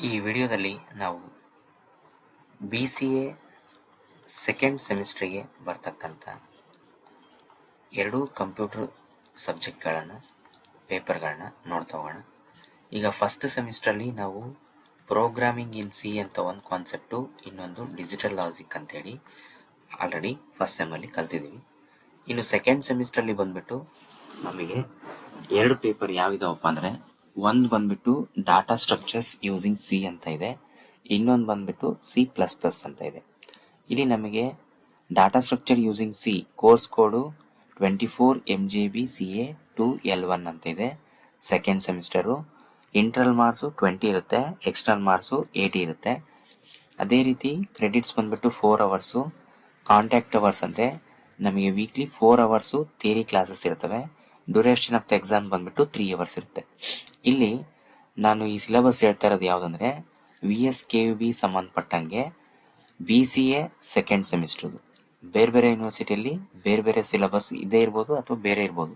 ಈ ವಿಡಿಯೋದಲ್ಲಿ ನಾವು BCA ಸೆಕೆಂಡ್ ಸೆಮಿಸ್ಟ್ರಿಗೆ ಬರ್ತಕ್ಕಂಥ ಎರಡೂ ಕಂಪ್ಯೂಟರ್ ಸಬ್ಜೆಕ್ಟ್ಗಳನ್ನು ಪೇಪರ್ಗಳನ್ನ ನೋಡ್ತಾ ಹೋಗೋಣ. ಈಗ ಫಸ್ಟ್ ಸೆಮಿಸ್ಟ್ರಲ್ಲಿ ನಾವು ಪ್ರೋಗ್ರಾಮಿಂಗ್ ಇನ್ ಸಿ ಅಂತ ಒಂದು ಕಾನ್ಸೆಪ್ಟು, ಇನ್ನೊಂದು ಡಿಜಿಟಲ್ ಲಾಜಿಕ್ ಅಂತೇಳಿ ಆಲ್ರೆಡಿ ಫಸ್ಟ್ ಸೆಮ್ಮಲ್ಲಿ ಕಲ್ತಿದ್ದೀವಿ. ಇನ್ನು ಸೆಕೆಂಡ್ ಸೆಮಿಸ್ಟ್ರಲ್ಲಿ ಬಂದ್ಬಿಟ್ಟು ನಮಗೆ ಎರಡು ಪೇಪರ್ ಯಾವಿದಾವಪ್ಪ ಅಂದರೆ, ಒಂದು ಬಂದ್ಬಿಟ್ಟು ಡಾಟಾ ಸ್ಟ್ರಕ್ಚರ್ಸ್ ಯೂಸಿಂಗ್ ಸಿ ಅಂತ ಇದೆ, ಇನ್ನೊಂದು ಬಂದ್ಬಿಟ್ಟು C++ ಅಂತ ಇದೆ. ಇಲ್ಲಿ ನಮಗೆ data structure using C course code 24 MJB CA 2L1 ಅಂತ ಇದೆ. ಸೆಕೆಂಡ್ ಸೆಮಿಸ್ಟರು ಇಂಟರ್ನಲ್ ಮಾರ್ಕ್ಸು 20 ಇರುತ್ತೆ, ಎಕ್ಸ್ಟರ್ನಲ್ ಮಾರ್ಕ್ಸು 80 ಇರುತ್ತೆ. ಅದೇ ರೀತಿ ಕ್ರೆಡಿಟ್ಸ್ ಬಂದ್ಬಿಟ್ಟು 4 ಅವರ್ಸು, ಕಾಂಟ್ಯಾಕ್ಟ್ ಅವರ್ಸ್ ಅಂದರೆ ನಮಗೆ ವೀಕ್ಲಿ 4 ಅವರ್ಸು ಥಿಯರಿ ಕ್ಲಾಸಸ್ ಇರ್ತವೆ. ಡ್ಯೂರೇಷನ್ ಆಫ್ ದ ಎಕ್ಸಾಮ್ ಬಂದ್ಬಿಟ್ಟು 3 ಅವರ್ಸ್ ಇರುತ್ತೆ. ಇಲ್ಲಿ ನಾನು ಈ ಸಿಲೆಬಸ್ ಹೇಳ್ತಾ ಇರೋದು ಯಾವುದಂದ್ರೆ VSKUB ಸಂಬಂಧಪಟ್ಟಂಗೆ BCA ಸೆಕೆಂಡ್ ಸೆಮಿಸ್ಟರ್ದು. ಬೇರೆ ಬೇರೆ ಯೂನಿವರ್ಸಿಟಿಯಲ್ಲಿ ಬೇರೆ ಬೇರೆ ಸಿಲೆಬಸ್ ಇದೇ ಇರ್ಬೋದು ಅಥವಾ ಬೇರೆ ಇರ್ಬೋದು,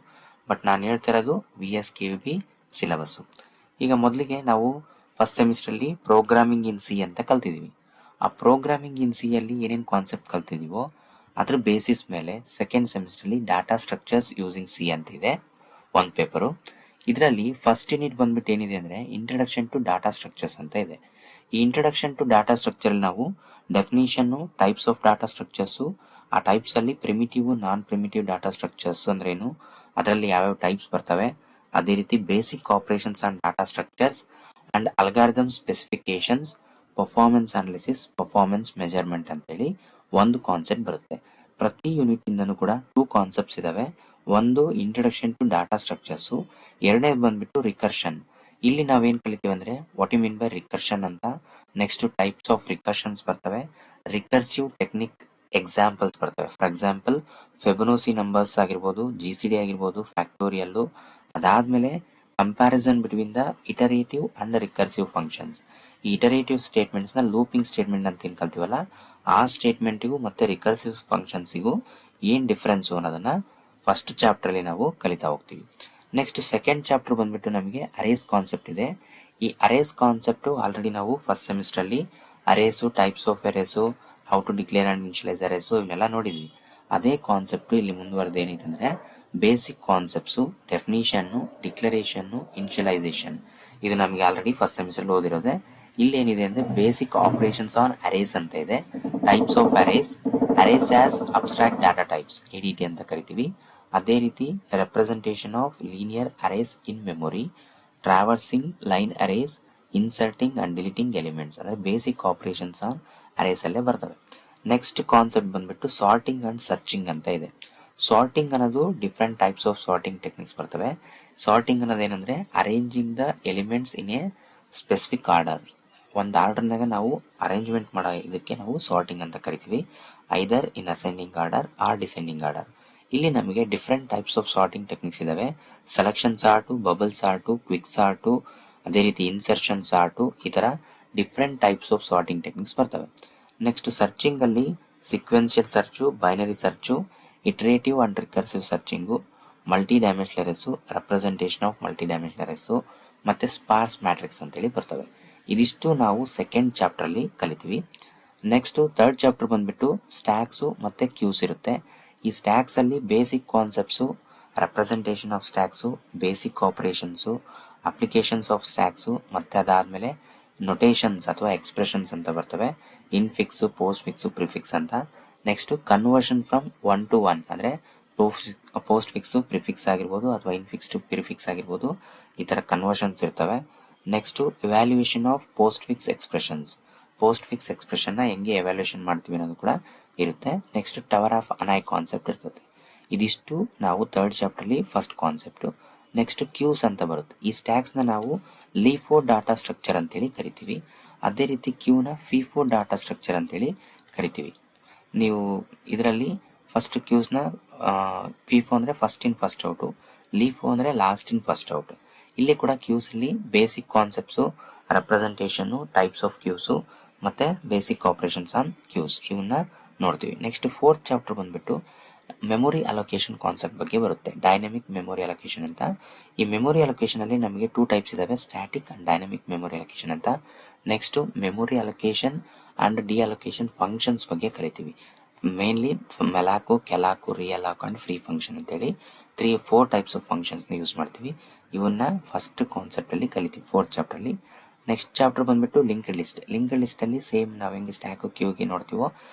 ಬಟ್ ನಾನು ಹೇಳ್ತಾ ಇರೋದು VSKUB ಸಿಲೆಬಸ್ಸು. ಈಗ ಮೊದಲಿಗೆ ನಾವು ಫಸ್ಟ್ ಸೆಮಿಸ್ಟ್ರಲ್ಲಿ ಪ್ರೋಗ್ರಾಮಿಂಗ್ ಇನ್ ಸಿ ಅಂತ ಕಲ್ತಿದ್ದೀವಿ. ಆ ಪ್ರೋಗ್ರಾಮಿಂಗ್ ಇನ್ ಸಿ ಅಲ್ಲಿ ಏನೇನು ಕಾನ್ಸೆಪ್ಟ್ ಕಲ್ತಿದ್ದೀವೋ ಅದ್ರ ಬೇಸಿಸ್ ಮೇಲೆ ಸೆಕೆಂಡ್ ಸೆಮಿಸ್ಟ್ರಲ್ಲಿ ಡಾಟಾ ಸ್ಟ್ರಕ್ಚರ್ಸ್ ಯೂಸಿಂಗ್ ಸಿ ಅಂತ ಇದೆ ಒಂದು ಪೇಪರು. ಇದರಲ್ಲಿ ಫಸ್ಟ್ ಯೂನಿಟ್ ಬಂದ್ಬಿಟ್ಟು ಏನಿದೆ ಅಂದರೆ ಇಂಟ್ರಡಕ್ಷನ್ ಟು ಡಾಟಾ ಸ್ಟ್ರಕ್ಚರ್ಸ್ ಅಂತ ಇದೆ. ಈ ಇಂಟ್ರಡಕ್ಷನ್ ಟು ಡಾಟಾ ಸ್ಟ್ರಕ್ಚರ್ ನಾವು ಡೆಫಿನಿಷನ್ನು, ಟೈಪ್ಸ್ ಆಫ್ ಡಾಟಾ ಸ್ಟ್ರಕ್ಚರ್ಸು, ಆ ಟೈಪ್ಸ್ ಅಲ್ಲಿ ಪ್ರಿಮಿಟಿವ್, ನಾನ್ ಪ್ರಿಮಿಟಿವ್ ಡಾಟಾ ಸ್ಟ್ರಕ್ಚರ್ಸ್ ಅಂದ್ರೇನು, ಅದರಲ್ಲಿ ಯಾವ್ಯಾವ ಟೈಪ್ಸ್ ಬರ್ತವೆ, ಅದೇ ರೀತಿ basic operations on data structures and algorithm specifications, performance analysis, performance measurement ಅಂತೇಳಿ ಒಂದು ಕಾನ್ಸೆಪ್ಟ್ ಬರುತ್ತೆ. ಪ್ರತಿ ಯೂನಿಟ್ ಇಂದನೂ ಕೂಡ 2 ಕಾನ್ಸೆಪ್ಟ್ಸ್ ಇದಾವೆ. ಒಂದು ಇಂಟ್ರಡಕ್ಷನ್ ಟು ಡಾಟಾ ಸ್ಟ್ರಕ್ಚರ್ಸು, ಎರಡನೇದು ಬಂದ್ಬಿಟ್ಟು ರಿಕರ್ಷನ್. ಇಲ್ಲಿ ನಾವೇನ್ ಕಲಿತೀವಿ ಅಂದ್ರೆ what you mean by recursion ಅಂತ. ನೆಕ್ಸ್ಟ್ ಟೈಪ್ಸ್ ಆಫ್ ರಿಕರ್ಷನ್ಸ್ ಬರ್ತವೆ, ರಿಕರ್ಸಿವ್ ಟೆಕ್ನಿಕ್ ಎಕ್ಸಾಂಪಲ್ಸ್ ಬರ್ತವೆ. ಫಾರ್ ಎಕ್ಸಾಂಪಲ್ ಫೆಬನೋಸಿ ನಂಬರ್ಸ್ ಆಗಿರ್ಬೋದು, GCD ಆಗಿರ್ಬೋದು, ಫ್ಯಾಕ್ಟೋರಿಯಲ್ಲು. ಅದಾದ್ಮೇಲೆ comparison between the iterative and recursive functions. ಈ ಇಟರೇಟಿವ್ ಸ್ಟೇಟ್ಮೆಂಟ್ಸ್ ನ ಲೂಪಿಂಗ್ ಸ್ಟೇಟ್ಮೆಂಟ್ ಅಂತ ಏನ್ ಕಲ್ತೀವಲ್ಲ, ಆ ಸ್ಟೇಟ್ಮೆಂಟಿಗೂ ಮತ್ತೆ ರಿಕರ್ಸಿವ್ ಫಂಕ್ಷನ್ಸಿಗೂ ಏನ್ ಡಿಫ್ರೆನ್ಸ್ ಅನ್ನೋದನ್ನ ಫಸ್ಟ್ ಚಾಪ್ಟರ್ ಅಲ್ಲಿ ನಾವು ಕಲಿತಾ ಹೋಗ್ತೀವಿ. ನೆಕ್ಸ್ಟ್ ಸೆಕೆಂಡ್ ಚಾಪ್ಟರ್ ಬಂದ್ಬಿಟ್ಟು ನಮಗೆ ಅರೇಸ್ ಕಾನ್ಸೆಪ್ಟ್ ಇದೆ. ಈ ಅರೇಸ್ ಕಾನ್ಸೆಪ್ಟ್ ಆಲ್ರೆಡಿ ನಾವು ಫಸ್ಟ್ ಸೆಮಿಸ್ಟರ್ ಅಲ್ಲಿ arrays, types of arrays, how to declare and initialize arrays ಇವನ್ನೆಲ್ಲ ನೋಡಿದ್ವಿ. ಅದೇ ಕಾನ್ಸೆಪ್ಟ್ ಇಲ್ಲಿ ಮುಂದುವರೆದ ಏನಿದೆ ಅಂದ್ರೆ basic concepts, definition, declaration, initialization. ಇದು ನಮಗೆ ಆಲ್ರೆಡಿ ಫಸ್ಟ್ ಸೆಮಿಸ್ಟರ್ ಓದಿರೋದೆ. ಇಲ್ಲಿ ಏನಿದೆ ಅಂದ್ರೆ ಬೇಸಿಕ್ ಆಪರೇಷನ್ಸ್ ಆನ್ ಅರೇಸ್ ಅಂತ ಇದೆ, types of arrays, arrays as abstract data types ADT ಅಂತ ಕರಿತೀವಿ. ಅದೇ ರೀತಿ representation of linear arrays in memory, traversing line arrays, inserting and deleting elements ಅಂದ್ರೆ ಬೇಸಿಕ್ ಆಪರೇಷನ್ಸ್ ಆನ್ ಅರೇಸ್ ಅಲ್ಲೇ ಬರ್ತವೆ. ನೆಕ್ಸ್ಟ್ ಕಾನ್ಸೆಪ್ಟ್ ಬಂದ್ಬಿಟ್ಟು ಸಾರ್ಟಿಂಗ್ ಅಂಡ್ ಸರ್ಚಿಂಗ್ ಅಂತ ಇದೆ. ಸಾರ್ಟಿಂಗ್ ಅನ್ನೋದು different types of sorting techniques ಬರ್ತವೆ. ಸಾರ್ಟಿಂಗ್ ಅನ್ನೋದು ಏನಂದ್ರೆ arranging the elements in a specific order. ಒಂದು ಆರ್ಡರ್ನಾಗ ನಾವು ಅರೇಂಜ್ಮೆಂಟ್ ಮಾಡೋ ಇದಕ್ಕೆ ನಾವು ಸಾರ್ಟಿಂಗ್ ಅಂತ ಕರಿತೀವಿ, either in ascending order or descending order. ಇಲ್ಲಿ ನಮಗೆ different types of sorting techniques ಇದಾವೆ. Selection sort, bubble sort, quick sort, ಅದೇ ರೀತಿ ಇನ್ಸರ್ಷನ್ ಸಾರ್ಟು, ಈ ತರ different types of sorting techniques ಬರ್ತವೆ. ನೆಕ್ಸ್ಟ್ ಸರ್ಚಿಂಗ್ ಅಲ್ಲಿ sequential search, binary search, iterative and recursive searching, multi dimensional arrays, representation of multi dimensional arrays, ಮತ್ತೆ sparse matrix ಅಂತೇಳಿ ಬರ್ತವೆ. ಇದಿಷ್ಟು ನಾವು ಸೆಕೆಂಡ್ ಚಾಪ್ಟರ್ ಅಲ್ಲಿ ಕಲಿತೀವಿ. ನೆಕ್ಸ್ಟ್ ಥರ್ಡ್ ಚಾಪ್ಟರ್ ಬಂದ್ಬಿಟ್ಟು ಸ್ಟ್ಯಾಕ್ಸು ಮತ್ತೆ ಕ್ಯೂಸ್ ಇರುತ್ತೆ. ಈ ಸ್ಟ್ಯಾಕ್ಸ್ ಅಲ್ಲಿ basic concepts, representation of stacks, basic operations, applications of stacks, ಮತ್ತೆ ಅದಾದ್ಮೇಲೆ ನೊಟೇಷನ್ಸ್ ಅಥವಾ ಎಕ್ಸ್ಪ್ರೆಷನ್ಸ್ ಅಂತ ಬರ್ತವೆ, ಇನ್ಫಿಕ್ಸ್, ಪೋಸ್ಟ್ ಫಿಕ್ಸ್, ಪ್ರಿಫಿಕ್ಸ್ ಅಂತ. ನೆಕ್ಸ್ಟ್ ಕನ್ವರ್ಷನ್ ಫ್ರಮ್ 1 to 1 ಅಂದ್ರೆ ಪೋಸ್ಟ್ ಫಿಕ್ಸ್ ಪ್ರಿಫಿಕ್ಸ್ ಆಗಿರ್ಬೋದು ಅಥವಾ ಇನ್ಫಿಕ್ಸ್ ಟು ಪ್ರಿಫಿಕ್ಸ್ ಆಗಿರ್ಬೋದು, ಈ ತರ ಕನ್ವರ್ಷನ್ಸ್ ಇರ್ತವೆ. Next evaluation of post fix expressions, post fix expression ನ ಹೆಂಗೆ ಎವ್ಯಾಲ್ಯೂಯೇಷನ್ ಮಾಡ್ತೀವಿ ಅನ್ನೋದು ಕೂಡ ಇರುತ್ತೆ. ನೆಕ್ಸ್ಟ್ ಟವರ್ ಆಫ್ ಅನಾಯ್ ಕಾನ್ಸೆಪ್ಟ್ ಇರ್ತದೆ. ಇದಿಷ್ಟು ನಾವು ಥರ್ಡ್ ಚಾಪ್ಟರ್ ಅಲ್ಲಿ ಫಸ್ಟ್ ಕಾನ್ಸೆಪ್ಟ್. ನೆಕ್ಸ್ಟ್ ಕ್ಯೂಸ್ ಅಂತ ಬರುತ್ತೆ. ಈ ಸ್ಟ್ಯಾಕ್ಸ್ ನ ನಾವು ಲೀಫೋ ಡಾಟಾ ಸ್ಟ್ರಕ್ಚರ್ ಅಂತೇಳಿ ಕರಿತೀವಿ. ಅದೇ ರೀತಿ ಕ್ಯೂ ನ ಫಿಫೋ ಡಾಟಾ ಸ್ಟ್ರಕ್ಚರ್ ಅಂತೇಳಿ ಕರಿತೀವಿ. ನೀವು ಇದರಲ್ಲಿ ಫಸ್ಟ್ ಕ್ಯೂಸ್ ನ ಫಿಫೋ ಅಂದ್ರೆ ಫಸ್ಟ್ ಇನ್ ಫಸ್ಟ್ ಔಟ್, ಲೀಫೋ ಅಂದ್ರೆ ಲಾಸ್ಟ್ ಇನ್ ಫಸ್ಟ್ ಔಟ್. ಇಲ್ಲಿ ಕೂಡ ಕ್ಯೂಸ್ ಅಲ್ಲಿ basic concepts, representation, types of Qs, ಮತ್ತೆ ಬೇಸಿಕ್ ಆಪರೇಷನ್ಸ್ ಆನ್ ಕ್ಯೂಸ್ ಇವನ್ನ ನೋಡ್ತೀವಿ. ನೆಕ್ಸ್ಟ್ ಫೋರ್ತ್ ಚಾಪ್ಟರ್ ಬಂದ್ಬಿಟ್ಟು ಮೆಮೊರಿ ಅಲೋಕೇಶನ್ ಕಾನ್ಸೆಪ್ಟ್ ಬಗ್ಗೆ ಬರುತ್ತೆ. ಡೈನಮಿಕ್ ಮೆಮೊರಿ ಅಲೋಕೇಶನ್ ಅಂತ. ಈ ಮೆಮೊರಿ ಅಲೋಕೇಶನ್ ಅಲ್ಲಿ ನಮಗೆ 2 ಟೈಪ್ಸ್ ಇದಾವೆ, static and dynamic memory allocation ಅಂತ. Next memory allocation and deallocation functions ಬಗ್ಗೆ ಕರಿತೀವಿ. Mainly malloc, calloc, realloc and free function ಅಂತೇಳಿ 4 ಟೈಪ್ಸ್ ಆಫ್ ಫಂಕ್ಷನ್ಸ್ ಯೂಸ್ ಮಾಡ್ತೀವಿ. ಇವನ್ನ ಫಸ್ಟ್ ಕಾನ್ಸೆಪ್ಟ್ ಅಲ್ಲಿ ಕಲಿತೀವಿ, 4th ಚಾಪ್ಟರ್ ಅಲ್ಲಿ. ನೆಕ್ಸ್ಟ್ ಚಾಪ್ಟರ್ ಬಂದ್ಬಿಟ್ಟು ಲಿಂಕ್ಡ್ ಲಿಸ್ಟ್. ಲಿಂಕ್ಡ್ ಲಿಸ್ಟ್ ಅಲ್ಲಿ ಸೇಮ್ ನಾವ್ ಹೆಂಗೆ ಸ್ಟ್ಯಾಕ್ ಕ್ಯೂಗೆ ನೋಡ್ತೀವೋ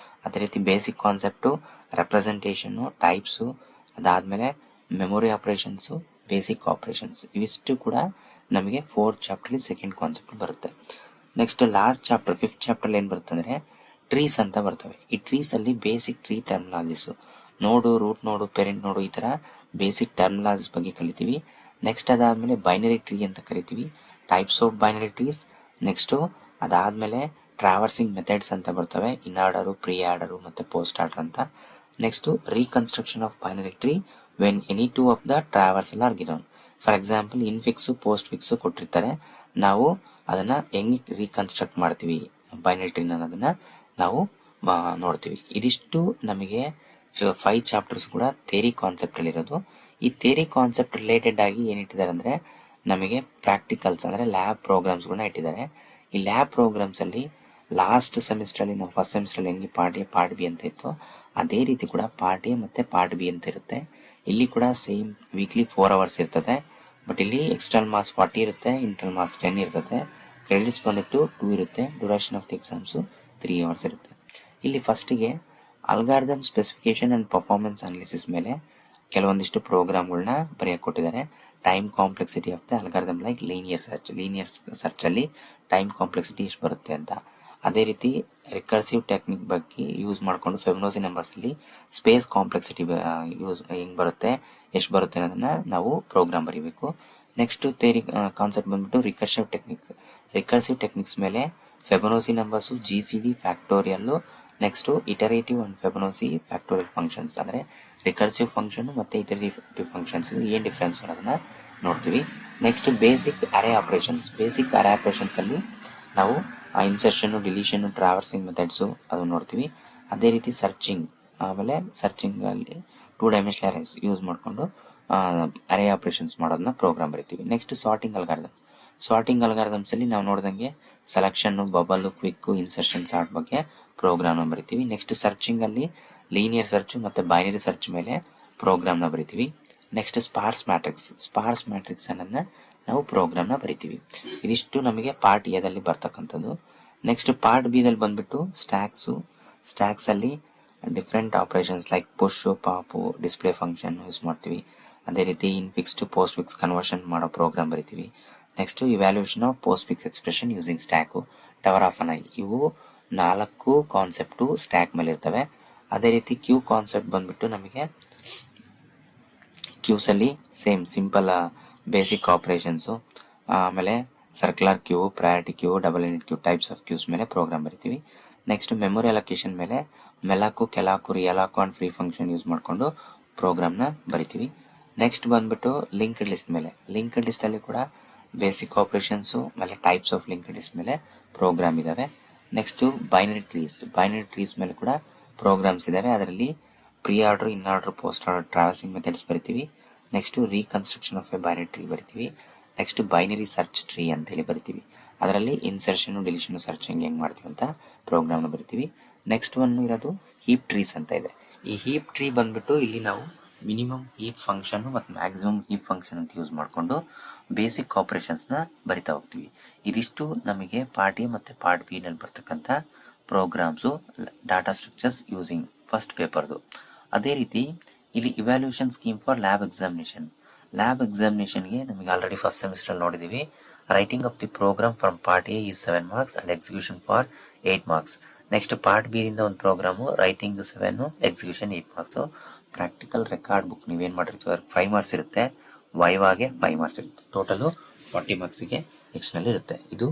ಅದೇ ರೀತಿ ಬೇಸಿಕ್ ಕಾನ್ಸೆಪ್ಟು, ರೆಪ್ರೆಸೆಂಟೇಷನ್ನು, ಟೈಪ್ಸು, ಅದಾದ್ಮೇಲೆ ಮೆಮೊರಿ ಆಪರೇಷನ್ಸು, ಬೇಸಿಕ್ ಆಪರೇಷನ್ಸ್, ಇವಿಷ್ಟು ಕೂಡ ನಮಗೆ 4th ಚಾಪ್ಟರ್ ಅಲ್ಲಿ ಸೆಕೆಂಡ್ ಕಾನ್ಸೆಪ್ಟ್ ಬರುತ್ತೆ. Next last chapter 5th chapter ಏನ್ ಬರುತ್ತೆ ಅಂದ್ರೆ ಟ್ರೀಸ್ ಅಂತ ಬರ್ತವೆ. ಈ ಟ್ರೀಸ್ ಅಲ್ಲಿ ಬೇಸಿಕ್ ಟ್ರೀ ಟರ್ಮಿನಾಲಜೀಸ್, ನೋಡು, ರೂಟ್ ನೋಡು, ಪೇರೆಂಟ್ ನೋಡು, ಈ ತರ ಬೇಸಿಕ್ ಟರ್ಮಿನಾಲಜೀಸ್ ಬಗ್ಗೆ ಕಲಿತೀವಿ. ನೆಕ್ಸ್ಟ್ ಅದಾದ್ಮೇಲೆ ಬೈನರಿ ಟ್ರೀ ಅಂತ ಕರಿತೀವಿ, types of binary trees. Next ಅದಾದ್ಮೇಲೆ ಟ್ರಾವರ್ಸಿಂಗ್ ಮೆಥಡ್ಸ್ ಅಂತ ಬರ್ತವೆ, ಇನ್ ಆರ್ಡರು, ಪ್ರೀ ಆರ್ಡರು ಮತ್ತೆ ಪೋಸ್ಟ್ ಆರ್ಡರ್ ಅಂತ. Next reconstruction of binary tree when any 2 of the traversal are given. For example infix, postfix ಕೊಟ್ಟಿರ್ತಾರೆ, ನಾವು ಅದನ್ನ ಹೆಂಗೆ ರೀಕನ್ಸ್ಟ್ರಕ್ಟ್ ಮಾಡ್ತೀವಿ ಬೈನರಿ ಟ್ರೀ ಅನ್ನೋದನ್ನ ನಾವು ನೋಡ್ತೀವಿ. ಇದಿಷ್ಟು ನಮಗೆ 5 ಚಾಪ್ಟರ್ಸ್ ಕೂಡ ಥಿಯರಿ ಕಾನ್ಸೆಪ್ಟ್ ಅಲ್ಲಿ ಇರೋದು. ಈ ಥಿಯರಿ ಕಾನ್ಸೆಪ್ಟ್ ರಿಲೇಟೆಡ್ ಆಗಿ ಏನ್ ಇಟ್ಟಿದ್ದಾರೆ ಅಂದ್ರೆ ನಮಗೆ ಪ್ರಾಕ್ಟಿಕಲ್ಸ್ ಅಂದ್ರೆ ಲ್ಯಾಬ್ ಪ್ರೋಗ್ರಾಮ್ಸ್ ಗಳನ್ನ ಇಟ್ಟಿದ್ದಾರೆ. ಈ ಲ್ಯಾಬ್ ಪ್ರೋಗ್ರಾಮ್ಸ್ ಅಲ್ಲಿ ಲಾಸ್ಟ್ ಸೆಮಿಸ್ಟರ್ ಅಲ್ಲಿ ನಾವು ಫಸ್ಟ್ ಸೆಮಿಸ್ಟರ್ ಅಲ್ಲಿ ಹೆಂಗೆ ಪಾರ್ಟ್ ಎ ಪಾರ್ಟ್ ಬಿ ಅಂತ ಇತ್ತು, ಅದೇ ರೀತಿ ಕೂಡ ಪಾರ್ಟ್ ಎ ಮತ್ತೆ ಪಾರ್ಟ್ ಬಿ ಅಂತ ಇರುತ್ತೆ. ಇಲ್ಲಿ ಕೂಡ ಸೇಮ್ ವೀಕ್ಲಿ 4 ಅವರ್ಸ್ ಇರ್ತದೆ. ಬಟ್ ಇಲ್ಲಿ ಎಕ್ಸ್ಟರ್ನಲ್ ಮಾರ್ಕ್ಸ್ 40 ಇರುತ್ತೆ, ಇಂಟರ್ನಲ್ ಮಾರ್ಕ್ಸ್ 10 ಇರ್ತದೆ, ಕ್ರೆಡಿಟ್ಸ್ ಬಂದ್ಬಿಟ್ಟು 2 ಇರುತ್ತೆ, duration of the exams 3 hours ಇರುತ್ತೆ. ಇಲ್ಲಿ ಫಸ್ಟಿಗೆ algorithm specification and performance analysis ಮೇಲೆ ಕೆಲವೊಂದಿಷ್ಟು ಪ್ರೋಗ್ರಾಮ್ಗಳನ್ನ ಬರೆಯಕ್ಕೆ ಕೊಟ್ಟಿದ್ದಾರೆ. Time complexity of the algorithm like linear search ಅಲ್ಲಿ ಟೈಮ್ ಕಾಂಪ್ಲೆಕ್ಸಿಟಿ ಎಷ್ಟು ಬರುತ್ತೆ ಅಂತ. ಅದೇ ರೀತಿ ರಿಕರ್ಸಿವ್ ಟೆಕ್ನಿಕ್ ಬಗ್ಗೆ ಯೂಸ್ ಮಾಡಿಕೊಂಡು ಫೆಬನೋಸಿ ನಂಬರ್ಸ್ ಅಲ್ಲಿ ಸ್ಪೇಸ್ ಕಾಂಪ್ಲೆಕ್ಸಿಟಿ ಯೂಸ್ ಹೆಂಗ್ ಬರುತ್ತೆ, ಎಷ್ಟು ಬರುತ್ತೆ ಅನ್ನೋದನ್ನ ನಾವು ಪ್ರೋಗ್ರಾಮ್ ಬರೀಬೇಕು. ನೆಕ್ಸ್ಟ್ ಥಿಯರಿ ಕಾನ್ಸೆಪ್ಟ್ ಬಂದ್ಬಿಟ್ಟು ರಿಕರ್ಸಿವ್ ಟೆಕ್ನಿಕ್ಸ್ ಮೇಲೆ Fibonacci numbers, GCD, factorial, next iterative and Fibonacci factorial functions, ಅಂದ್ರೆ ರಿಕರ್ಸಿವ್ ಫಂಕ್ಷನ್ ಮತ್ತೆ ಇಟರೇಟಿವ್ ಫಂಕ್ಷನ್ಸ್ ಏನ್ ಡಿಫ್ರೆನ್ಸ್ ಅನ್ನೋದನ್ನ ನೋಡ್ತೀವಿ. Next basic array operations. Basic array operations ಅಲ್ಲಿ ನಾವು ಇನ್ಸರ್ಷನ್, ಡಿಲೀಷನ್, ಟ್ರಾವರ್ಸಿಂಗ್ ಮೆಥಡ್ಸ್ ಅದು ನೋಡ್ತೀವಿ. ಅದೇ ರೀತಿ ಸರ್ಚಿಂಗ್, ಆಮೇಲೆ ಸರ್ಚಿಂಗ್ ಅಲ್ಲಿ 2 ಡೈಮೆನ್ಷನಲ್ ಅರೇಸ್ ಯೂಸ್ ಮಾಡಿಕೊಂಡು ಅರೇ ಆಪರೇಷನ್ಸ್ ಮಾಡೋದನ್ನ ಪ್ರೋಗ್ರಾಮ್ ಬರೀತೀವಿ. ನೆಕ್ಸ್ಟ್ ಸಾರ್ಟಿಂಗ್ ಅಲ್ಗಾರಿದಮ್ಸ್ ಅಲ್ಲಿ ನಾವು ನೋಡಿದಂಗೆ selection, bubble, quick, insertion, sort ಬಗ್ಗೆ ಪ್ರೋಗ್ರಾಮ್ ನ ಬರೀತೀವಿ. ನೆಕ್ಸ್ಟ್ ಸರ್ಚಿಂಗ್ ಅಲ್ಲಿ ಲೀನಿಯರ್ ಸರ್ಚ್ ಮತ್ತೆ ಬೈನರಿ ಸರ್ಚ್ ಮೇಲೆ ಪ್ರೋಗ್ರಾಮ್ ನ ಬರೀತೀವಿ. ನೆಕ್ಸ್ಟ್ ಸ್ಪಾರ್ಸ್ ಮ್ಯಾಟ್ರಿಕ್ಸ್ ಅನ್ನ ನಾವು ಪ್ರೋಗ್ರಾಮ್ ನ ಬರೀತೀವಿ. ಇದಿಷ್ಟು ನಮಗೆ ಪಾರ್ಟ್ ಎ ದಲ್ಲಿ ಬರ್ತಕ್ಕಂಥದ್ದು. ನೆಕ್ಸ್ಟ್ ಪಾರ್ಟ್ ಬಿ ದಲ್ಲಿ ಬಂದ್ಬಿಟ್ಟು ಸ್ಟ್ಯಾಕ್ಸ್ ಅಲ್ಲಿ different operations like push, pop, display function use ಮಾಡ್ತೀವಿ. ಅದೇ ರೀತಿ infix to postfix conversion ಮಾಡೋ ಪ್ರೋಗ್ರಾಮ್ ಬರೀತೀವಿ. Next evaluation of postfix expression using stack, tower of Hanoi, ಇವು 4 ಕಾನ್ಸೆಪ್ಟು ಸ್ಟ್ಯಾಕ್ ಮೇಲೆ ಇರ್ತವೆ. ಅದೇ ರೀತಿ ಕ್ಯೂ ಕಾನ್ಸೆಪ್ಟ್ ಬಂದ್ಬಿಟ್ಟು ನಮಗೆ ಕ್ಯೂಸ್ ಅಲ್ಲಿ ಸೇಮ್ ಸಿಂಪಲ್ ಬೇಸಿಕ್ ಆಪರೇಷನ್ಸ್, ಆಮೇಲೆ circular queue, priority queue, double ended queue types of queues ಮೇಲೆ ಪ್ರೋಗ್ರಾಮ್ ಬರೀತೀವಿ. ನೆಕ್ಸ್ಟ್ ಮೆಮೊರಿ ಅಲೋಕೇಶನ್ ಮೇಲೆ malloc, calloc, realloc and free function use ಮಾಡಿಕೊಂಡು ಪ್ರೋಗ್ರಾಮ್ ನ ಬರೀತೀವಿ. ನೆಕ್ಸ್ಟ್ ಬಂದ್ಬಿಟ್ಟು ಲಿಂಕ್ಡ್ ಲಿಸ್ಟ್ ಅಲ್ಲಿ ಕೂಡ ಬೇಸಿಕ್ ಆಪರೇಷನ್ಸ್ ಆಮೇಲೆ ಟೈಪ್ಸ್ ಆಫ್ ಲಿಂಕ್ಡ್ ಲಿಸ್ಟ್ ಮೇಲೆ ಪ್ರೋಗ್ರಾಮ್ ಇದಾವೆ. ನೆಕ್ಸ್ಟ್ ಬೈನರಿ ಟ್ರೀಸ್ ಮೇಲೆ ಕೂಡ ಪ್ರೋಗ್ರಾಮ್ಸ್ ಇದಾವೆ. ಅದರಲ್ಲಿ pre order, in order, post order, traversing methods ಬರಿತೀವಿ. Next reconstruction of a binary tree ಬರಿತೀವಿ. ನೆಕ್ಸ್ಟ್ ಬೈನರಿ ಸರ್ಚ್ ಟ್ರೀ ಅಂತ ಹೇಳಿ ಬರಿತೀವಿ. ಅದರಲ್ಲಿ ಇನ್ಸರ್ಷನ್, ಡಿಲೀಷನ್, ಸರ್ಚಿಂಗ್ ಹೆಂಗ್ ಮಾಡ್ತೀವಿ ಅಂತ ಪ್ರೋಗ್ರಾಮ್ ನ ಬರಿತೀವಿ. ನೆಕ್ಸ್ಟ್ ಒನ್ ಇರೋದು ಹೀಪ್ ಟ್ರೀಸ್ ಅಂತ ಇದೆ. ಈ ಹೀಪ್ ಟ್ರೀ ಬಂದ್ಬಿಟ್ಟು ಇಲ್ಲಿ ನಾವು ಮಿನಿಮಮ್ ಹೀಪ್ ಫಂಕ್ಷನ್ ಮತ್ತು ಮ್ಯಾಕ್ಸಿಮಮ್ ಹೀಪ್ ಫಂಕ್ಷನ್ ಅಂತ ಯೂಸ್ ಮಾಡಿಕೊಂಡು ಬೇಸಿಕ್ ಆಪರೇಷನ್ಸ್ ನ ಬರಿತಾ ಹೋಗ್ತೀವಿ. ಇದಿಷ್ಟು ನಮಗೆ ಪಾರ್ಟ್ ಎ ಮತ್ತೆ ಪಾರ್ಟ್ ಬಿ ನಲ್ಲಿ ಬರ್ತಕ್ಕಂಥ programs, data structures using first ಪೇಪರ್ದು. ಅದೇ ರೀತಿ ಇಲ್ಲಿ ಇವ್ಯಾಲ್ಯೂಯೇಷನ್ ಸ್ಕೀಮ್ ಫಾರ್ ಲ್ಯಾಬ್ ಎಕ್ಸಾಮಿನೇಷನ್ಗೆ ನಮಗೆ ಆಲ್ರೆಡಿ ಫಸ್ಟ್ ಸೆಮಿಸ್ಟರ್ ನೋಡಿದೀವಿ. Writing of the program from part A is 7 marks and execution for 8 marks. Next part B ಇಂದ ಒಂದು program, writing 7, execution 8 marks. Practical record book ನೀವೇನ್ ಮಾಡಿರ್ತೀವಿ 5 marks ಇರುತ್ತೆ, ವೈವಾಗೆ 5 marks ಇರುತ್ತೆ, ಟೋಟಲ್ 40 marksಗೆ ಎಕ್ಸ್ಟರ್ನಲ್ ಇರುತ್ತೆ. ಇದು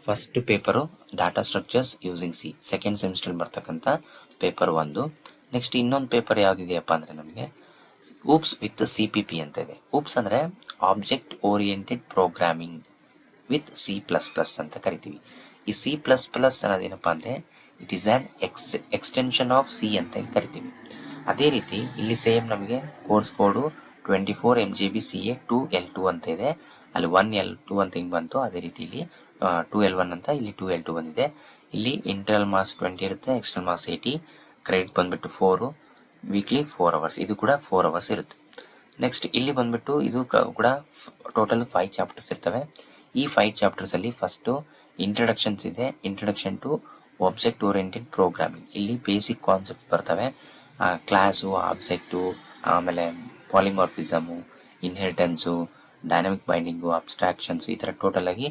first paper data structures using C, second semester ಬರ್ತಕ್ಕಂಥ ಪೇಪರ್ 1. ನೆಕ್ಸ್ಟ್ ಇನ್ನೊಂದು ಪೇಪರ್ ಯಾವ್ದಿದೆಯಪ್ಪ ಅಂದ್ರೆ ನಮಗೆ ಊಪ್ಸ್ ವಿತ್ CPP ಅಂತ ಇದೆ. ಊಪ್ಸ್ ಅಂದ್ರೆ object oriented programming with C++ ಅಂತ ಕರಿತೀವಿ. ಈ C++ ಅನ್ನೋದೇನಪ್ಪಾ ಅಂದ್ರೆ it is on extension of C ಅಂತ ಕರಿತೀವಿ. ಅದೇ ರೀತಿ ಇಲ್ಲಿ ಸೇಮ್ ನಮಗೆ course code 24 MGB CA 2L2 ಅಂತ ಇದೆ. ಅಲ್ಲಿ 1L2 ಅಂತ ಹಿಂಗೆ ಬಂತು. ಅದೇ ರೀತಿ ಇಲ್ಲಿ 2L1 ಅಂತ ಇಲ್ಲಿ 2L2 ಬಂದಿದೆ. ಇಲ್ಲಿ ಇಂಟರ್ನಲ್ ಮಾರ್ಕ್ಸ್ 20 ಇರುತ್ತೆ, ಎಕ್ಸ್ಟರ್ನಲ್ ಮಾರ್ಕ್ಸ್ 80, ಕ್ರೆಡಿಟ್ ಬಂದ್ಬಿಟ್ಟು 4, ವೀಕ್ಲಿ 4 ಅವರ್ಸ್, ಇದು ಕೂಡ 4 ಅವರ್ಸ್ ಇರುತ್ತೆ. ನೆಕ್ಸ್ಟ್ ಇಲ್ಲಿ ಬಂದ್ಬಿಟ್ಟು ಇದು ಕೂಡ ಟೋಟಲ್ 5 ಚಾಪ್ಟರ್ಸ್ ಇರ್ತವೆ. ಈ 5 ಚಾಪ್ಟರ್ಸ್ ಅಲ್ಲಿ ಫಸ್ಟ್ ಇಂಟ್ರಡಕ್ಷನ್ಸ್ ಇದೆ, introduction to object oriented programming. ಇಲ್ಲಿ ಬೇಸಿಕ್ ಕಾನ್ಸೆಪ್ಟ್ ಬರ್ತವೆ, ಕ್ಲಾಸು, ಆಬ್ಜೆಕ್ಟು, ಆಮೇಲೆ polymorphism, inheritance, dynamic binding, abstractions, ಈ ಥರ ಟೋಟಲ್ ಆಗಿ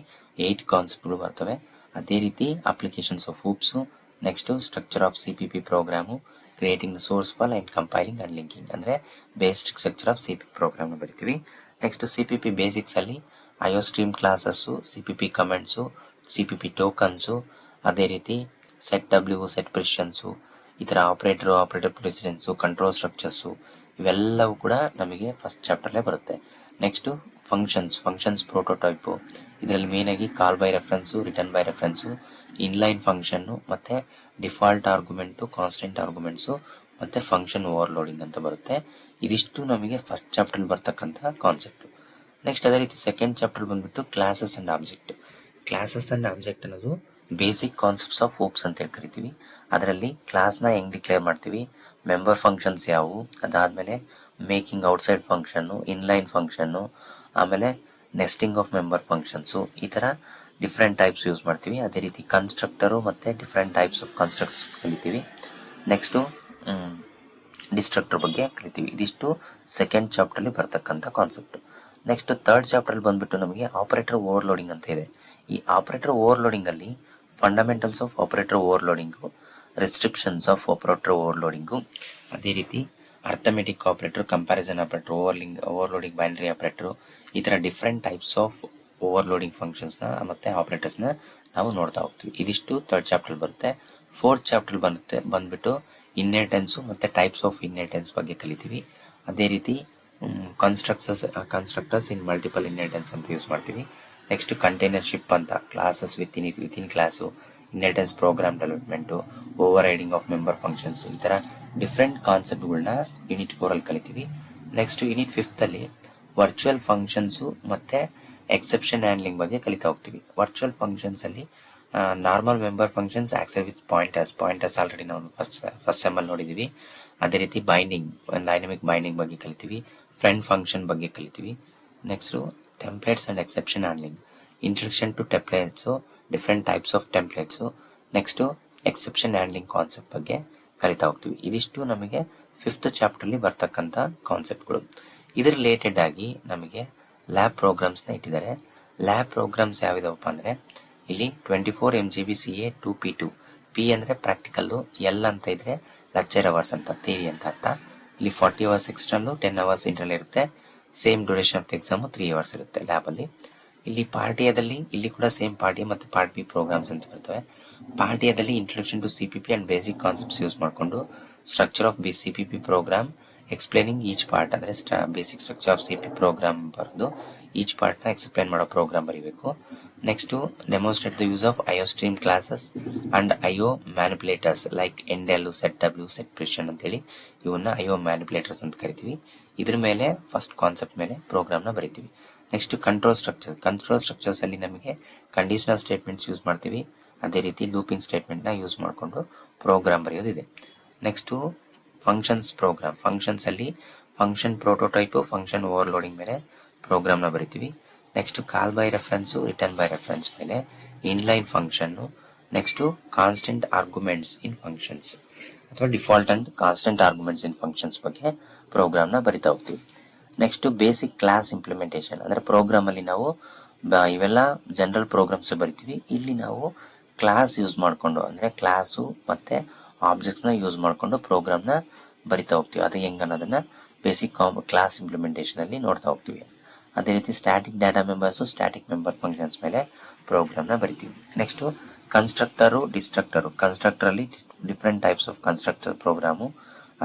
8 ಕಾನ್ಸೆಪ್ಟ್ಗಳು ಬರ್ತವೆ. ಅದೇ ರೀತಿ applications of OOPs, next structure of CPP program, creating the source file and compiling and linking, ಅಂದರೆ ಬೇಸಿಕ್ ಸ್ಟ್ರಕ್ಚರ್ ಆಫ್ CPP ಪ್ರೋಗ್ರಾಮ್ನ ಬರಿತೀವಿ. ನೆಕ್ಸ್ಟ್ CPP ಬೇಸಿಕ್ಸ್ ಅಲ್ಲಿ IO stream classes, CPP comments, CPP tokens, ಅದೇ ರೀತಿ ಸೆಟ್ W, ಸೆಟ್ ಪ್ರಿಸಿಷನ್ಸು, ಈ ಥರ operator ಪ್ರೆಸಿಡೆನ್ಸು, control structures, ಇವೆಲ್ಲವೂ ಕೂಡ ನಮಗೆ ಫಸ್ಟ್ ಚಾಪ್ಟರ್ಲೇ ಬರುತ್ತೆ. ನೆಕ್ಸ್ಟು ಫಂಕ್ಷನ್ಸ್ ಪ್ರೋಟೋಟೈಪು, ಇದರಲ್ಲಿ ಮೇನಾಗಿ call by reference, return by reference, inline function, ಮತ್ತು ಡಿಫಾಲ್ಟ್ ಆರ್ಗ್ಯುಮೆಂಟು, ಕಾನ್ಸ್ಟೆಂಟ್ ಆರ್ಗ್ಯುಮೆಂಟ್ಸು, ಮತ್ತು ಫಂಕ್ಷನ್ ಓವರ್ಲೋಡಿಂಗ್ ಅಂತ ಬರುತ್ತೆ. ಇದಿಷ್ಟು ನಮಗೆ ಫಸ್ಟ್ ಚಾಪ್ಟರ್ ಬರ್ತಕ್ಕಂಥ ಕಾನ್ಸೆಪ್ಟು. ನೆಕ್ಸ್ಟ್ ಅದೇ ರೀತಿ ಸೆಕೆಂಡ್ ಚಾಪ್ಟರ್ ಬಂದ್ಬಿಟ್ಟು classes and object. Classes and object ಅನ್ನೋದು ಬೇಸಿಕ್ ಕಾನ್ಸೆಪ್ಟ್ಸ್ ಆಫ್ ಹೂಪ್ಸ್ ಅಂತ ಹೇಳಿ ಕರಿತೀವಿ. ಅದರಲ್ಲಿ ಕ್ಲಾಸ್ನ ಹೆಂಗೆ ಡಿಕ್ಲೇರ್ ಮಾಡ್ತೀವಿ, ಮೆಂಬರ್ ಫಂಕ್ಷನ್ಸ್ ಯಾವುವು, ಅದಾದಮೇಲೆ making outside function, inline function, ಆಮೇಲೆ ನೆಸ್ಟಿಂಗ್ ಆಫ್ ಮೆಂಬರ್ ಫಂಕ್ಷನ್ಸು, ಈ ಥರ ಡಿಫ್ರೆಂಟ್ ಟೈಪ್ಸ್ ಯೂಸ್ ಮಾಡ್ತೀವಿ. ಅದೇ ರೀತಿ ಕನ್ಸ್ಟ್ರಕ್ಟರು ಮತ್ತು ಡಿಫ್ರೆಂಟ್ ಟೈಪ್ಸ್ ಆಫ್ ಕನ್ಸ್ಟ್ರಕ್ಟ್ಸ್ ಕಲಿತೀವಿ. ನೆಕ್ಸ್ಟು ಡಿಸ್ಟ್ರಕ್ಟರ್ ಬಗ್ಗೆ ಕಲಿತೀವಿ. ಇದಿಷ್ಟು ಸೆಕೆಂಡ್ ಚಾಪ್ಟರ್ಲಿ ಬರ್ತಕ್ಕಂಥ ಕಾನ್ಸೆಪ್ಟು. ನೆಕ್ಸ್ಟ್ ಥರ್ಡ್ ಚಾಪ್ಟರ್ ಬಂದ್ಬಿಟ್ಟು ನಮಗೆ ಆಪರೇಟರ್ ಓವರ್ಲೋಡಿಂಗ್ ಅಂತ ಇದೆ. ಈ ಆಪರೇಟರ್ ಓವರ್ಲೋಡಿಂಗ್ ಅಲ್ಲಿ fundamentals of operator overloading, restrictions of operator overloading, ಅದೇ ರೀತಿ arithmetic operator, comparison operator, overloading binary operator, ಈ ಥರ ಡಿಫ್ರೆಂಟ್ ಟೈಪ್ಸ್ ಆಫ್ ಓವರ್ಲೋಡಿಂಗ್ ಫಂಕ್ಷನ್ಸ್ನ ಮತ್ತು ಆಪರೇಟರ್ಸ್ನ ನಾವು ನೋಡ್ತಾ ಹೋಗ್ತೀವಿ. ಇದಿಷ್ಟು ಥರ್ಡ್ ಚಾಪ್ಟರ್ ಬರುತ್ತೆ. ಫೋರ್ತ್ ಚಾಪ್ಟರ್ ಬಂದ್ಬಿಟ್ಟು ಇನ್ಹೆರಿಟೆನ್ಸು ಮತ್ತು ಟೈಪ್ಸ್ ಆಫ್ ಇನ್ಹೆರಿಟೆನ್ಸ್ ಬಗ್ಗೆ ಕಲಿತೀವಿ. ಅದೇ ರೀತಿ ಕನ್ಸ್ಟ್ರಕ್ಟರ್ಸ್ ಇನ್ ಮಲ್ಟಿಪಲ್ ಇನ್ಹೆರಿಟೆನ್ಸ್ ಅಂತ ಯೂಸ್ ಮಾಡ್ತೀವಿ. ನೆಕ್ಸ್ಟ್ ಕಂಟೈನರ್ಶಿಪ್ ಅಂತ, classes within class, inheritance program development, overriding of member functions, ಈ ಥರ ಡಿಫ್ರೆಂಟ್ ಕಾನ್ಸೆಪ್ಟ್ಗಳನ್ನ ಯೂನಿಟ್ 4ಅಲ್ಲಿ ಕಲಿತೀವಿ. ನೆಕ್ಸ್ಟ್ ಯೂನಿಟ್ 5ಅಲ್ಲಿ ವರ್ಚುವಲ್ ಫಂಕ್ಷನ್ಸು ಮತ್ತು ಎಕ್ಸೆಪ್ಷನ್ ಹ್ಯಾಂಡ್ಲಿಂಗ್ ಬಗ್ಗೆ ಕಲಿತಾ ಹೋಗ್ತೀವಿ. ವರ್ಚುವಲ್ ಫಂಕ್ಷನ್ಸಲ್ಲಿ normal member functions accept with pointers already ನಾವು ಫಸ್ಟ್ ಸೆಮ್ಮಲ್ಲಿ ನೋಡಿದ್ದೀವಿ. ಅದೇ ರೀತಿ ಬೈಂಡಿಂಗ್, ಡೈನಮಿಕ್ ಬೈಂಡಿಂಗ್ ಬಗ್ಗೆ ಕಲಿತೀವಿ. ಫ್ರೆಂಡ್ ಫಂಕ್ಷನ್ ಬಗ್ಗೆ ಕಲಿತೀವಿ. Next templates and exception handling, introduction to templates, different types of templates, next exception handling concept ಬಗ್ಗೆ ಕಲಿತಾ ಹೋಗ್ತೀವಿ. ಇದಿಷ್ಟು ನಮಗೆ 5th ಚಾಪ್ಟರ್ಲಿ ಬರ್ತಕ್ಕಂಥ ಕಾನ್ಸೆಪ್ಟ್ಗಳು. ಇದ್ರ ರಿಲೇಟೆಡ್ ಆಗಿ ನಮಗೆ ಲ್ಯಾಬ್ ಪ್ರೋಗ್ರಾಮ್ಸ್ನ ಇಟ್ಟಿದ್ದಾರೆ. ಲ್ಯಾಬ್ ಪ್ರೋಗ್ರಾಮ್ಸ್ ಯಾವಿದಾವಪ್ಪ ಅಂದರೆ ಇಲ್ಲಿ 24 MGB CA 2P2. P ಅಂದರೆ ಪ್ರಾಕ್ಟಿಕಲ್ಲು, ಎಲ್ ಅಂತ ಇದ್ರೆ ಲೆಕ್ಚರ್ ಅವರ್ಸ್ ಅಂತ, ಥಿಯರಿ ಅಂತ ಅರ್ಥ. ಇಲ್ಲಿ 40 ಅವರ್ಸ್ ಎಕ್ಸ್ಟರ್ನಲ್ಲು, 10 ಅವರ್ಸ್ ಇಂಟರ್ನಲ್ ಇರುತ್ತೆ. Same duration of the exam 3 hours ಇರುತ್ತೆ ಲ್ಯಾಬಲ್ಲಿ. ಇಲ್ಲಿ ಪಾರ್ಟ್ ಎದಲ್ಲಿ ಇಲ್ಲಿ ಕೂಡ ಸೇಮ್ ಪಾರ್ಟ್ ಎ ಮತ್ತು ಪಾರ್ಟ್ ಬಿ ಪ್ರೋಗ್ರಾಮ್ಸ್ ಅಂತ ಬರ್ತವೆ. ಪಾರ್ಟ್ ಎದಲ್ಲಿ introduction to CPP and basic concepts use ಮಾಡಿಕೊಂಡು structure of CPP program explaining each part, ಅಂದರೆ basic structure of CPP program ಬರೆದು ಈಚ್ ಪಾರ್ಟ್ನ ಎಕ್ಸ್ಪ್ಲೇನ್ ಮಾಡೋ ಪ್ರೋಗ್ರಾಮ್ ಬರೀಬೇಕು. Next demonstrate the use of IO stream classes and IO manipulators like NL, set W, set precision ಅಂತೇಳಿ ಇವನ್ನ IO ಮ್ಯಾನಿಪುಲೇಟರ್ಸ್ ಅಂತ ಕರಿತೀವಿ. ಇದ್ರ ಮೇಲೆ ಫಸ್ಟ್ ಕಾನ್ಸೆಪ್ಟ್ ಮೇಲೆ ಪ್ರೋಗ್ರಾಮ್ನ ಬರಿತೀವಿ. ನೆಕ್ಸ್ಟ್ ಕಂಟ್ರೋಲ್ ಸ್ಟ್ರಕ್ಚರ್ಸ್ ಅಲ್ಲಿ ನಮಗೆ ಕಂಡೀಷನಲ್ ಸ್ಟೇಟ್ಮೆಂಟ್ಸ್ ಯೂಸ್ ಮಾಡ್ತೀವಿ. ಅದೇ ರೀತಿ ಲೂಪಿಂಗ್ ಸ್ಟೇಟ್ಮೆಂಟ್ನ ಯೂಸ್ ಮಾಡಿಕೊಂಡು ಪ್ರೋಗ್ರಾಮ್ ಬರೆಯೋದಿದೆ. ನೆಕ್ಸ್ಟು ಫಂಕ್ಷನ್ಸ್ ಅಲ್ಲಿ ಫಂಕ್ಷನ್ ಪ್ರೋಟೋಟೈಪು, ಫಂಕ್ಷನ್ ಓವರ್ಲೋಡಿಂಗ್ ಮೇಲೆ ಪ್ರೋಗ್ರಾಮ್ನ ಬರಿತೀವಿ. Next call by reference, return by reference ಮೇಲೆ, ಇನ್ಲೈನ್ ಫಂಕ್ಷನ್ನು, next constant arguments in functions ಅಥವಾ default and constant arguments in functions ಬಗ್ಗೆ ಪ್ರೋಗ್ರಾಮ್ನ ಬರಿತಾ ಹೋಗ್ತೀವಿ. ನೆಕ್ಸ್ಟ್ ಬೇಸಿಕ್ ಕ್ಲಾಸ್ ಇಂಪ್ಲಿಮೆಂಟೇಷನ್, ಅಂದರೆ ಪ್ರೋಗ್ರಾಮಲ್ಲಿ ನಾವು ಇವೆಲ್ಲ ಜನರಲ್ ಪ್ರೋಗ್ರಾಮ್ಸ್ ಬರಿತೀವಿ. ಇಲ್ಲಿ ನಾವು ಕ್ಲಾಸ್ ಯೂಸ್ ಮಾಡಿಕೊಂಡು, ಅಂದರೆ ಕ್ಲಾಸು ಮತ್ತು ಆಬ್ಜೆಕ್ಟ್ಸ್ನ ಯೂಸ್ ಮಾಡಿಕೊಂಡು ಪ್ರೋಗ್ರಾಮ್ನ ಬರಿತಾ ಹೋಗ್ತೀವಿ. ಅದು ಹೆಂಗೆ ಅನ್ನೋದನ್ನು ಬೇಸಿಕ್ ಕ್ಲಾಸ್ ಇಂಪ್ಲಿಮೆಂಟೇಷನಲ್ಲಿ ನೋಡ್ತಾ ಹೋಗ್ತೀವಿ. ಅದೇ ರೀತಿ static data members, static member functions ಮೇಲೆ ಪ್ರೋಗ್ರಾಮ್ನ ಬರಿತೀವಿ. ನೆಕ್ಸ್ಟು ಕನ್ಸ್ಟ್ರಕ್ಟರಲ್ಲಿ different types of constructor program,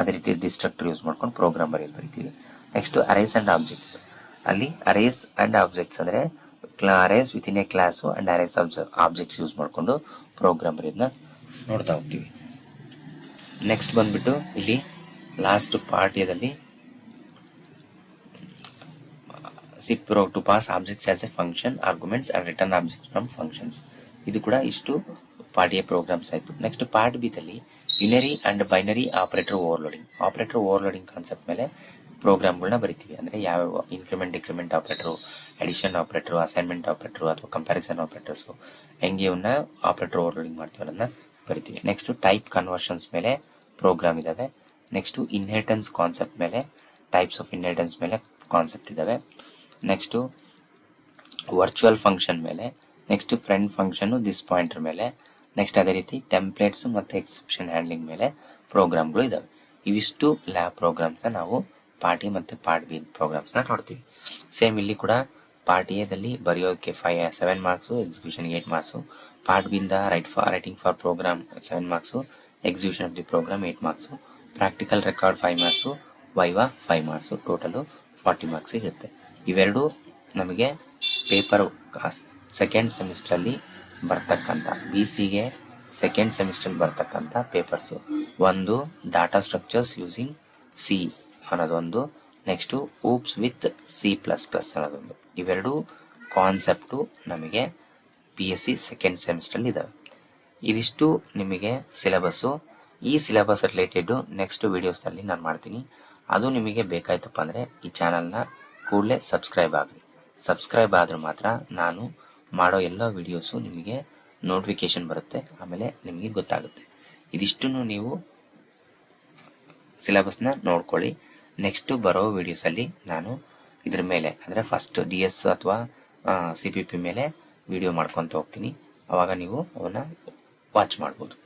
ಅದೇ ರೀತಿ ಡಿಸ್ಟ್ರಕ್ಟರ್ ಯೂಸ್ ಮಾಡ್ಕೊಂಡು ಪ್ರೋಗ್ರಾಮ್ ಬರಿತೀವಿ. ನೆಕ್ಸ್ಟ್ ಅರೇಸ್ ಅಂಡ್ ಆಬ್ಜೆಕ್ಟ್ಸ್, ಅಲ್ಲಿ ಅರೇಸ್ ಅಂಡ್ ಆಬ್ಜೆಕ್ಟ್ಸ್ ಅಂದರೆ arrays with in a class and arrays objects use ಮಾಡಿಕೊಂಡು ಪ್ರೋಗ್ರಾಮ್ ಬರೆಯೋದನ್ನ ನೋಡ್ತಾ ಹೋಗ್ತೀವಿ. ನೆಕ್ಸ್ಟ್ ಬಂದ್ಬಿಟ್ಟು ಇಲ್ಲಿ ಲಾಸ್ಟ್ ಪಾರ್ಟ್ ಎದಲ್ಲಿ to pass objects as a function arguments and return objects from functions. ಇದು ಕೂಡ ಇಷ್ಟು ಪಾರ್ಟ್ ಎ ಪ್ರೋಗ್ರಾಮ್ಸ್ ಆಯಿತು. ನೆಕ್ಸ್ಟ್ ಪಾರ್ಟ್ ಬಿ ದಲ್ಲಿ unary and binary operator overloading concept ಮೇಲೆ ಪ್ರೋಗ್ರಾಮ್ಗಳನ್ನ ಬರಿತೀವಿ. ಅಂದರೆ ಯಾವ increment decrement operator, addition operator, assignment operator ಅಥವಾ ಕಂಪ್ಯಾರಿಸನ್ ಆಪರೇಟರ್ಸು ಹೆಂಗೆ ಇವನ್ನ ಆಪರೇಟರ್ ಓವರ್ಲೋಡಿಂಗ್ ಮಾಡ್ತೀವಿ ಅನ್ನೋದನ್ನ ಬರಿತೀವಿ. ನೆಕ್ಸ್ಟ್ ಟೈಪ್ ಕನ್ವರ್ಷನ್ಸ್ ಮೇಲೆ ಪ್ರೋಗ್ರಾಮ್ ಇದಾವೆ. ನೆಕ್ಸ್ಟು ಇನ್ಹೆರಿಟೆನ್ಸ್ ಕಾನ್ಸೆಪ್ಟ್ ಮೇಲೆ, ಟೈಪ್ಸ್ ಆಫ್ ಇನ್ಹೆರಿಟೆನ್ಸ್ ಮೇಲೆ ಕಾನ್ಸೆಪ್ಟ್ ಇದಾವೆ. ನೆಕ್ಸ್ಟು ವರ್ಚುವಲ್ ಫಂಕ್ಷನ್ ಮೇಲೆ, next friend function this pointer ಮೇಲೆ, ನೆಕ್ಸ್ಟ್ ಅದೇ ರೀತಿ ಟೆಂಪ್ಲೇಟ್ಸ್ ಮತ್ತು ಎಕ್ಸೆಪ್ಷನ್ ಹ್ಯಾಂಡ್ಲಿಂಗ್ ಮೇಲೆ ಪ್ರೋಗ್ರಾಮ್ಗಳು ಇದಾವೆ. ಇವಿಷ್ಟು ಲ್ಯಾಬ್ ಪ್ರೋಗ್ರಾಮ್ಸ್ನ ನಾವು ಪಾರ್ಟ್ ಎ ಮತ್ತು ಪಾರ್ಟ್ ಬಿ ಪ್ರೋಗ್ರಾಮ್ಸ್ನ ನೋಡ್ತೀವಿ. ಸೇಮ್ ಇಲ್ಲಿ ಕೂಡ ಪಾರ್ಟ್ ಎದಲ್ಲಿ ಬರೆಯೋಕ್ಕೆ 7 ಮಾರ್ಕ್ಸು, ಎಕ್ಸಿಕ್ಯೂಷನ್ಗೆ 8 ಮಾರ್ಕ್ಸು. ಪಾರ್ಟ್ ಬಿಂದ writing for program 7 marks, execution of the program 8 marks, practical record 5 marks, viva 5 marks, total 40 marks ಇರುತ್ತೆ. ಇವೆರಡು ನಮಗೆ ಪೇಪರ್ ಸೆಕೆಂಡ್ ಸೆಮಿಸ್ಟ್ರಲ್ಲಿ ಬರ್ತಕ್ಕಂಥ BCಗೆ ಸೆಕೆಂಡ್ ಸೆಮಿಸ್ಟ್ರಲ್ಲಿ ಬರ್ತಕ್ಕಂಥ ಪೇಪರ್ಸು. ಒಂದು ಡಾಟಾ ಸ್ಟ್ರಕ್ಚರ್ಸ್ ಯೂಸಿಂಗ್ C ಅನ್ನೋದೊಂದು, ನೆಕ್ಸ್ಟು ಓಪ್ಸ್ ವಿತ್ C++ ಅನ್ನೋದೊಂದು. ಇವೆರಡು ಕಾನ್ಸೆಪ್ಟು ನಮಗೆ PSC ಸೆಕೆಂಡ್ ಸೆಮಿಸ್ಟ್ರಲ್ಲಿ ಇದ್ದಾವೆ. ಇದಿಷ್ಟು ನಿಮಗೆ ಸಿಲೆಬಸ್ಸು. ಈ ಸಿಲೆಬಸ್ ರಿಲೇಟೆಡು ನೆಕ್ಸ್ಟ್ ವೀಡಿಯೋಸಲ್ಲಿ ನಾನು ಮಾಡ್ತೀನಿ. ಅದು ನಿಮಗೆ ಬೇಕಾಯ್ತಪ್ಪ ಅಂದರೆ ಈ ಚಾನಲ್ನ ಕೂಡಲೇ ಸಬ್ಸ್ಕ್ರೈಬ್ ಆಗಲಿ. ಸಬ್ಸ್ಕ್ರೈಬ್ ಆದರೂ ಮಾತ್ರ ನಾನು ಮಾಡೋ ಎಲ್ಲ ವೀಡಿಯೋಸು ನಿಮಗೆ ನೋಟಿಫಿಕೇಶನ್ ಬರುತ್ತೆ, ಆಮೇಲೆ ನಿಮಗೆ ಗೊತ್ತಾಗುತ್ತೆ. ಇದಿಷ್ಟನ್ನು ನೀವು ಸಿಲೆಬಸ್ನ ನೋಡ್ಕೊಳ್ಳಿ. ನೆಕ್ಸ್ಟು ಬರೋ ವೀಡಿಯೋಸಲ್ಲಿ ನಾನು ಇದ್ರ ಮೇಲೆ ಅಂದರೆ ಫಸ್ಟ್ DS ಅಥವಾ CPP ಮೇಲೆ ವಿಡಿಯೋ ಮಾಡ್ಕೊತ ಹೋಗ್ತೀನಿ. ಆವಾಗ ನೀವು ಅವನ್ನ ವಾಚ್ ಮಾಡ್ಬೋದು.